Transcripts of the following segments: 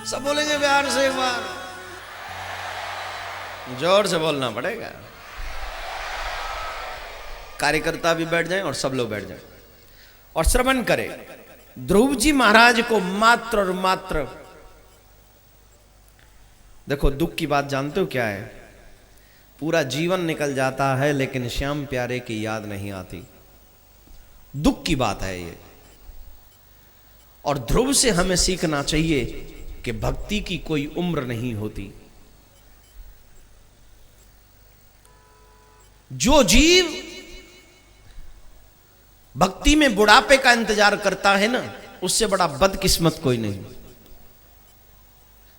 सब बोलेंगे प्यार से एक बार, जोर से बोलना पड़ेगा। कार्यकर्ता भी बैठ जाएं और सब लोग बैठ जाएं और श्रवण करें। ध्रुव जी महाराज को मात्र और मात्र, देखो दुख की बात जानते हो क्या है? पूरा जीवन निकल जाता है लेकिन श्याम प्यारे की याद नहीं आती। दुख की बात है ये। और ध्रुव से हमें सीखना चाहिए कि भक्ति की कोई उम्र नहीं होती। जो जीव भक्ति में बुढ़ापे का इंतजार करता है ना, उससे बड़ा बदकिस्मत कोई नहीं।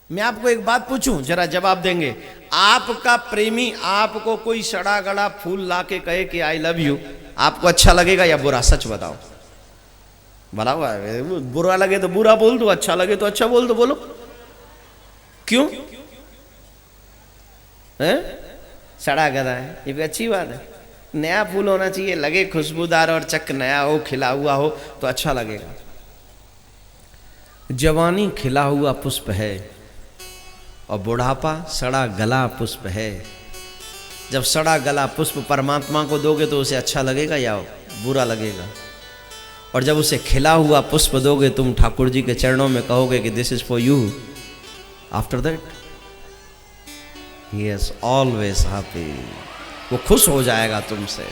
मैं आपको एक बात पूछूं, जरा जवाब देंगे। आपका प्रेमी आपको कोई सड़ा गड़ा फूल लाके कहे कि आई लव यू, आपको अच्छा लगेगा या बुरा? सच बताओ। भला बुरा लगे तो बुरा बोल दो, अच्छा लगे तो अच्छा बोल दो। बोलो क्यों? है सड़ा गदा है, ये भी अच्छी बात है। नया फूल होना चाहिए, लगे खुशबूदार और चक नया हो, खिला हुआ हो तो अच्छा लगेगा। जवानी खिला हुआ पुष्प है और बुढ़ापा सड़ा गला पुष्प है। जब सड़ा गला पुष्प परमात्मा को दोगे तो उसे अच्छा लगेगा या बुरा लगेगा? और जब उसे खिला हुआ पुष्प दोगे तुम ठाकुर जी के चरणों में, कहोगे कि this is for you, after that he is always happy. वो खुश हो जाएगा तुमसे,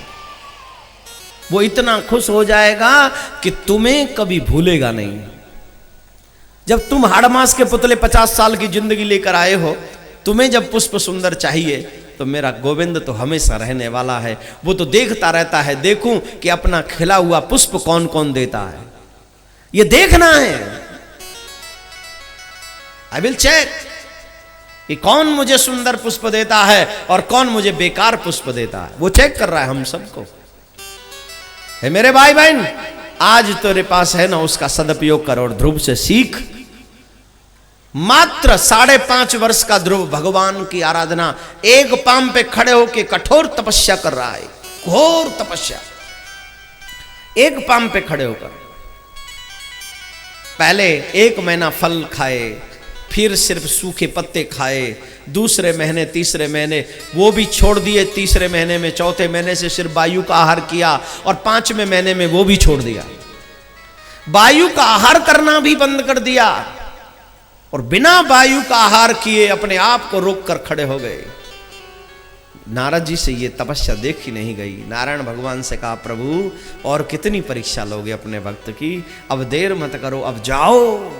वो इतना खुश हो जाएगा कि तुम्हें कभी भूलेगा नहीं। जब तुम हाड़ मास के पुतले 50 साल की जिंदगी लेकर आए हो, तुम्हें जब पुष्प सुंदर चाहिए तो मेरा गोविंद तो हमेशा रहने वाला है। वो तो देखता रहता है, देखूं कि अपना खिला हुआ पुष्प कौन कौन देता है। ये देखना है। आई विल चेक कि कौन मुझे सुंदर पुष्प देता है और कौन मुझे बेकार पुष्प देता है। वो चेक कर रहा है हम सबको। है मेरे भाई बहन, आज तेरे पास है ना, उसका सदुपयोग कर और ध्रुव से सीख। मात्र 5.5 वर्ष का ध्रुव भगवान की आराधना, एक पांव पे खड़े होकर कठोर तपस्या कर रहा है। घोर तपस्या, एक पांव पे खड़े होकर। पहले 1 महीना फल खाए, फिर सिर्फ सूखे पत्ते खाए। दूसरे महीने, तीसरे महीने वो भी छोड़ दिए। तीसरे महीने में, चौथे महीने से सिर्फ वायु का आहार किया और 5वें महीने में वो भी छोड़ दिया। वायु का आहार करना भी बंद कर दिया और बिना वायु का आहार किए अपने आप को रोक कर खड़े हो गए। नारद जी से ये तपस्या देखी नहीं गई। नारायण भगवान से कहा, प्रभु और कितनी परीक्षा लोगे अपने भक्त की? अब देर मत करो, अब जाओ।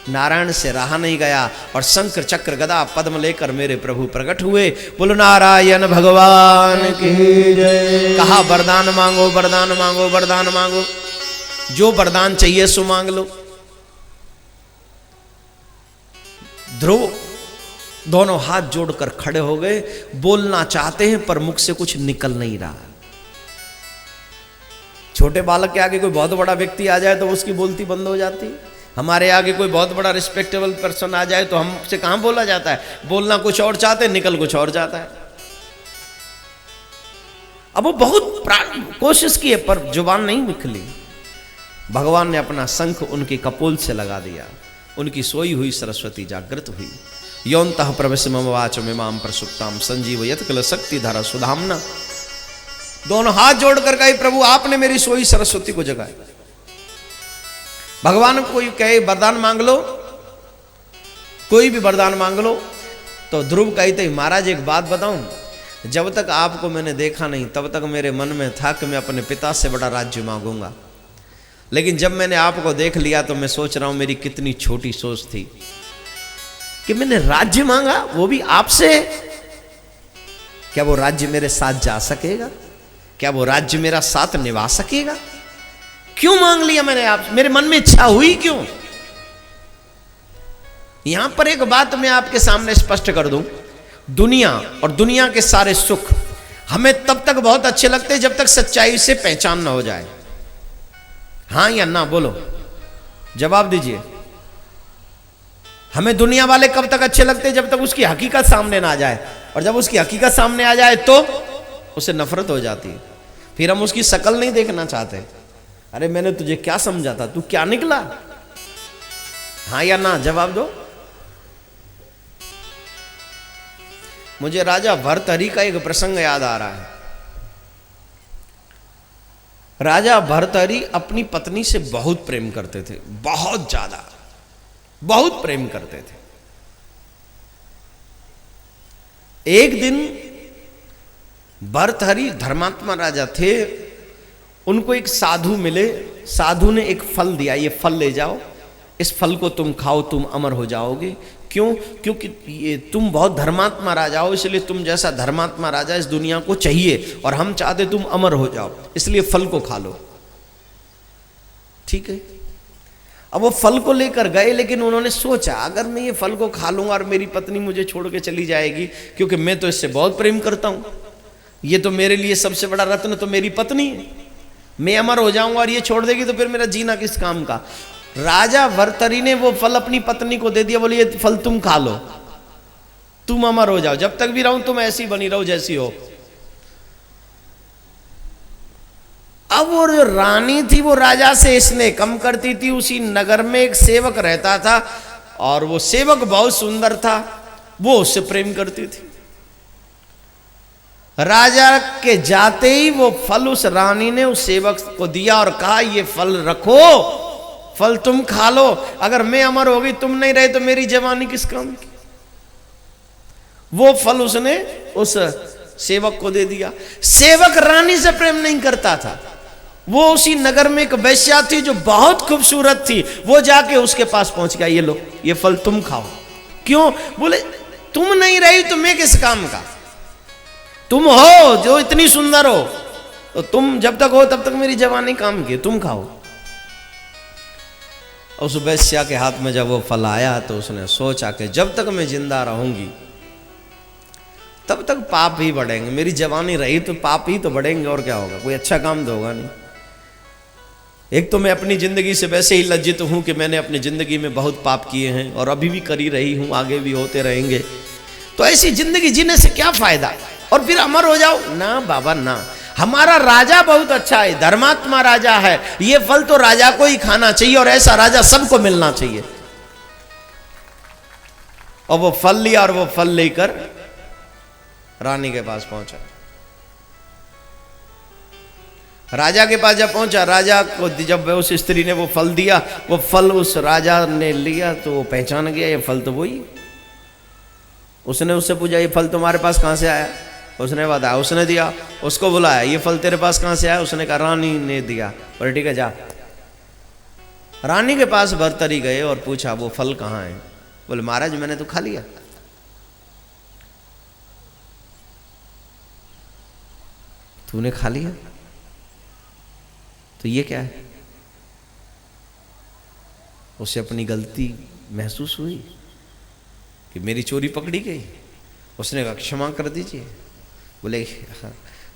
नारायण से रहा नहीं गया और शंकर चक्र गदा पद्म लेकर मेरे प्रभु प्रकट हुए। बोलो नारायण भगवान की जय। कहा वरदान मांगो, वरदान मांगो, वरदान मांगो। जो वरदान चाहिए सो मांग लो। ध्रुव दोनों हाथ जोड़कर खड़े हो गए। बोलना चाहते हैं पर मुख से कुछ निकल नहीं रहा। छोटे बालक के आगे कोई बहुत बड़ा व्यक्ति आ जाए तो उसकी बोलती बंद हो जाती है। हमारे आगे कोई बहुत बड़ा रिस्पेक्टेबल पर्सन आ जाए तो हमसे कहां बोला जाता है? बोलना कुछ और चाहते हैं, निकल कुछ और जाता है। अब वो बहुत कोशिश की है पर जुबान नहीं निकली। भगवान ने अपना शंख उनकी कपोल से लगा दिया। उनकी सोई हुई सरस्वती जागृत हुई। यौनतः प्रवेश मम वाचो मिमां प्रसुप्तां संजीवयत किल शक्ति धारा सुधामना। दोनों हाथ जोड़कर कहे, प्रभु आपने मेरी सोई सरस्वती को जगाया। भगवान कोई कहे वरदान मांग लो, कोई भी वरदान मांग लो, तो ध्रुव कहते महाराज एक बात बताऊं, जब तक आपको मैंने देखा नहीं तब तक मेरे मन में था कि मैं अपने पिता से बड़ा राज्य मांगूंगा। लेकिन जब मैंने आपको देख लिया तो मैं सोच रहा हूं मेरी कितनी छोटी सोच थी कि मैंने राज्य मांगा, वो भी आपसे। क्या वो राज्य मेरे साथ जा सकेगा? क्या वो राज्य मेरा साथ निभा सकेगा? क्यों मांग लिया मैंने आप? मेरे मन में इच्छा हुई क्यों? यहां पर एक बात मैं आपके सामने स्पष्ट कर दूं। दुनिया और दुनिया के सारे सुख हमें तब तक बहुत अच्छे लगते हैं जब तक सच्चाई से पहचान ना हो जाए। हाँ या ना बोलो, जवाब दीजिए। हमें दुनिया वाले कब तक अच्छे लगते हैं? जब तक उसकी हकीकत सामने ना आ जाए। और जब उसकी हकीकत सामने आ जाए तो उसे नफरत हो जाती है। फिर हम उसकी शक्ल नहीं देखना चाहते। अरे मैंने तुझे क्या समझा था, तू क्या निकला? हाँ या ना जवाब दो। मुझे राजा भर्तहरि का एक प्रसंग याद आ रहा है। राजा भर्तहरि अपनी पत्नी से बहुत प्रेम करते थे, बहुत ज्यादा, बहुत प्रेम करते थे। एक दिन भर्तहरि धर्मात्मा राजा थे, उनको एक साधु मिले। साधु ने एक फल दिया, ये फल ले जाओ, इस फल को तुम खाओ, तुम अमर हो जाओगे। क्यों? क्योंकि ये तुम बहुत धर्मात्मा राजा हो, इसलिए तुम जैसा धर्मात्मा राजा इस दुनिया को चाहिए, और हम चाहते तुम अमर हो जाओ, इसलिए फल को खा लो। ठीक है। अब वो फल को लेकर गए, लेकिन उन्होंने सोचा अगर मैं ये फल को खा लूंगा और मेरी पत्नी मुझे छोड़ के चली जाएगी, क्योंकि मैं तो इससे बहुत प्रेम करता हूं, ये तो मेरे लिए सबसे बड़ा रत्न तो मेरी पत्नी है, मैं अमर हो जाऊंगा और ये छोड़ देगी तो फिर मेरा जीना किस काम का। राजा भर्तहरि ने वो फल अपनी पत्नी को दे दिया, बोले ये फल तुम खा लो, तुम अमर हो जाओ, जब तक भी रहूं तुम ऐसी बनी रहो जैसी हो। अब वो जो रानी थी वो राजा से स्नेह कम करती थी। उसी नगर में एक सेवक रहता था, और वो सेवक बहुत सुंदर था, वो उससे प्रेम करती थी। राजा के जाते ही वो फल उस रानी ने उस सेवक को दिया और कहा ये फल रखो, फल तुम खा लो, अगर मैं अमर हो गई तुम नहीं रहे तो मेरी जवानी किस काम की। वो फल उसने उस सेवक को दे दिया। सेवक रानी से प्रेम नहीं करता था, वो उसी नगर में एक वेश्या थी जो बहुत खूबसूरत थी, वो जाके उसके पास पहुंच गया, ये लो ये फल तुम खाओ। क्यों? बोले तुम नहीं रही तो मैं किस काम का, तुम हो जो इतनी सुंदर हो, तो तुम जब तक हो तब तक मेरी जवानी काम की, तुम खाओ। उस वेश्या के हाथ में जब वो फल आया तो उसने सोचा कि जब तक मैं जिंदा रहूंगी तब तक पाप ही बढ़ेंगे, मेरी जवानी रही तो पाप ही तो बढ़ेंगे, और क्या होगा, कोई अच्छा काम तो होगा नहीं। एक तो मैं अपनी जिंदगी से वैसे ही लज्जित हूं कि मैंने अपनी जिंदगी में बहुत पाप किए हैं और अभी भी कर ही रही हूं, आगे भी होते रहेंगे, तो ऐसी जिंदगी जीने से क्या फायदा, और फिर अमर हो जाओ ना बाबा ना। हमारा राजा बहुत अच्छा है, धर्मात्मा राजा है, ये फल तो राजा को ही खाना चाहिए, और ऐसा राजा सबको मिलना चाहिए। और वो फल लिया और वो फल लेकर रानी के पास पहुंचा। राजा के पास जब पहुंचा, राजा को जब उस स्त्री ने वो फल दिया, वो फल उस राजा ने लिया तो वो पहचान गया ये फल तो वही। उसने उससे पूछा ये फल तुम्हारे पास कहां से आया, उसने बताया, उसने दिया। उसको बुलाया, ये फल तेरे पास कहां से आया, उसने कहा रानी ने दिया। बोले ठीक है जा। रानी के पास भर्तहरि गए और पूछा वो फल कहां है। बोले महाराज मैंने तो खा लिया। तूने खा लिया तो ये क्या है? उसे अपनी गलती महसूस हुई कि मेरी चोरी पकड़ी गई। उसने कहा क्षमा कर दीजिए। बोले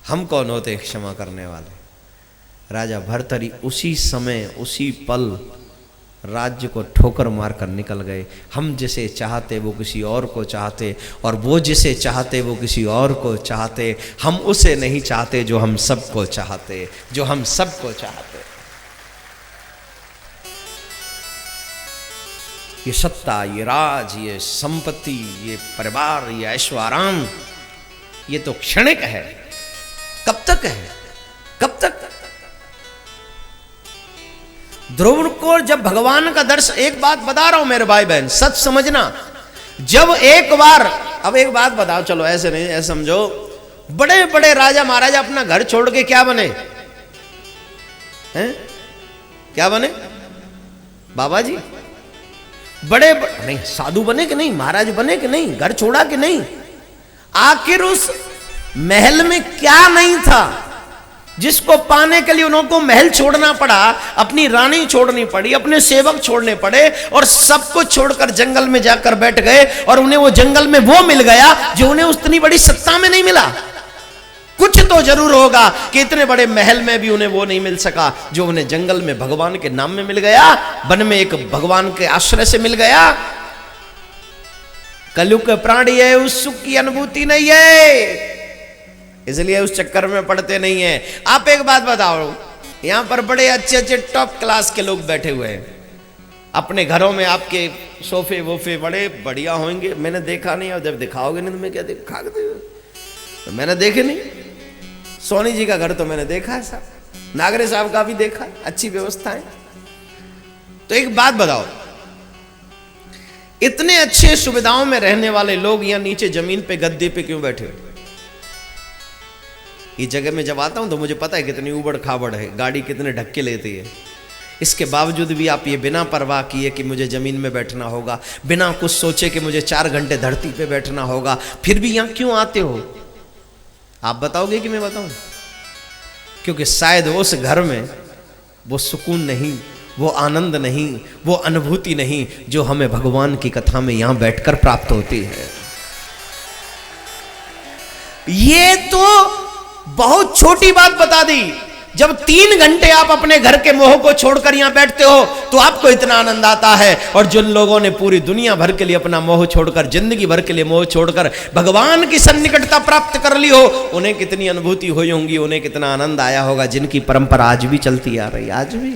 हम कौन होते क्षमा करने वाले। राजा भर्तहरि उसी समय उसी पल राज्य को ठोकर मार कर निकल गए। हम जिसे चाहते वो किसी और को चाहते, और वो जिसे चाहते वो किसी और को चाहते। हम उसे नहीं चाहते जो हम सबको चाहते, जो हम सबको चाहते। ये सत्ता, ये राज, ये संपत्ति, ये परिवार, ये ऐशो आराम, ये तो क्षणिक है। कब तक है, कब तक? ध्रुव को जब भगवान का दर्शन, एक बात बता रहा हूं मेरे भाई बहन, सच समझना, जब एक बार, अब एक बात बताओ, चलो ऐसे नहीं, ऐसे समझो, बड़े बड़े राजा महाराजा अपना घर छोड़ के क्या बने हैं? क्या बने बाबा जी? बड़े नहीं, साधु बने कि नहीं, महाराज बने कि नहीं, घर छोड़ा कि नहीं? आखिर उस महल में क्या नहीं था जिसको पाने के लिए उनको महल छोड़ना पड़ा, अपनी रानी छोड़नी पड़ी, अपने सेवक छोड़ने पड़े, और सब कुछ छोड़कर जंगल में जाकर बैठ गए। और उन्हें वो जंगल में वो मिल गया जो उन्हें उतनी बड़ी सत्ता में नहीं मिला। कुछ तो जरूर होगा कि इतने बड़े महल में भी उन्हें वो नहीं मिल सका जो उन्हें जंगल में भगवान के नाम में मिल गया, वन में एक भगवान के आश्रय से मिल गया। कलयुग के प्राणी है, उस सुख की अनुभूति नहीं है, इसलिए उस चक्कर में पड़ते नहीं हैं। आप एक बात बताओ, यहां पर बड़े अच्छे अच्छे टॉप क्लास के लोग बैठे हुए हैं, अपने घरों में आपके सोफे वोफे बड़े बढ़िया होंगे, मैंने देखा नहीं, और जब दिखाओगे नहीं तो मैं क्या दिखा दे, तो मैंने देखे नहीं। सोनी जी का घर तो मैंने देखा है साहब, नागरे साहब का भी देखा, अच्छी व्यवस्था है। तो एक बात बताओ, इतने अच्छे सुविधाओं में रहने वाले लोग यहाँ नीचे जमीन पे गद्दे पे क्यों बैठे? ये जगह में जब आता हूं तो मुझे पता है कितनी उबड़ खाबड़ है, गाड़ी कितने ढक्के लेती है, इसके बावजूद भी आप ये बिना परवाह किए कि मुझे जमीन में बैठना होगा, बिना कुछ सोचे कि मुझे 4 घंटे धरती पे बैठना होगा, फिर भी यहां क्यों आते हो? आप बताओगे कि मैं बताऊं? क्योंकि शायद उस घर में वो सुकून नहीं, वो आनंद नहीं, वो अनुभूति नहीं जो हमें भगवान की कथा में यहां बैठकर प्राप्त होती है। ये तो बहुत छोटी बात बता दी। जब 3 घंटे आप अपने घर के मोह को छोड़कर यहां बैठते हो तो आपको इतना आनंद आता है, और जिन लोगों ने पूरी दुनिया भर के लिए अपना मोह छोड़कर, जिंदगी भर के लिए मोह छोड़कर भगवान की सन्निकटता प्राप्त कर ली हो, उन्हें कितनी अनुभूति हुई होंगी, उन्हें कितना आनंद आया होगा, जिनकी परंपरा आज भी चलती आ रही, आज भी।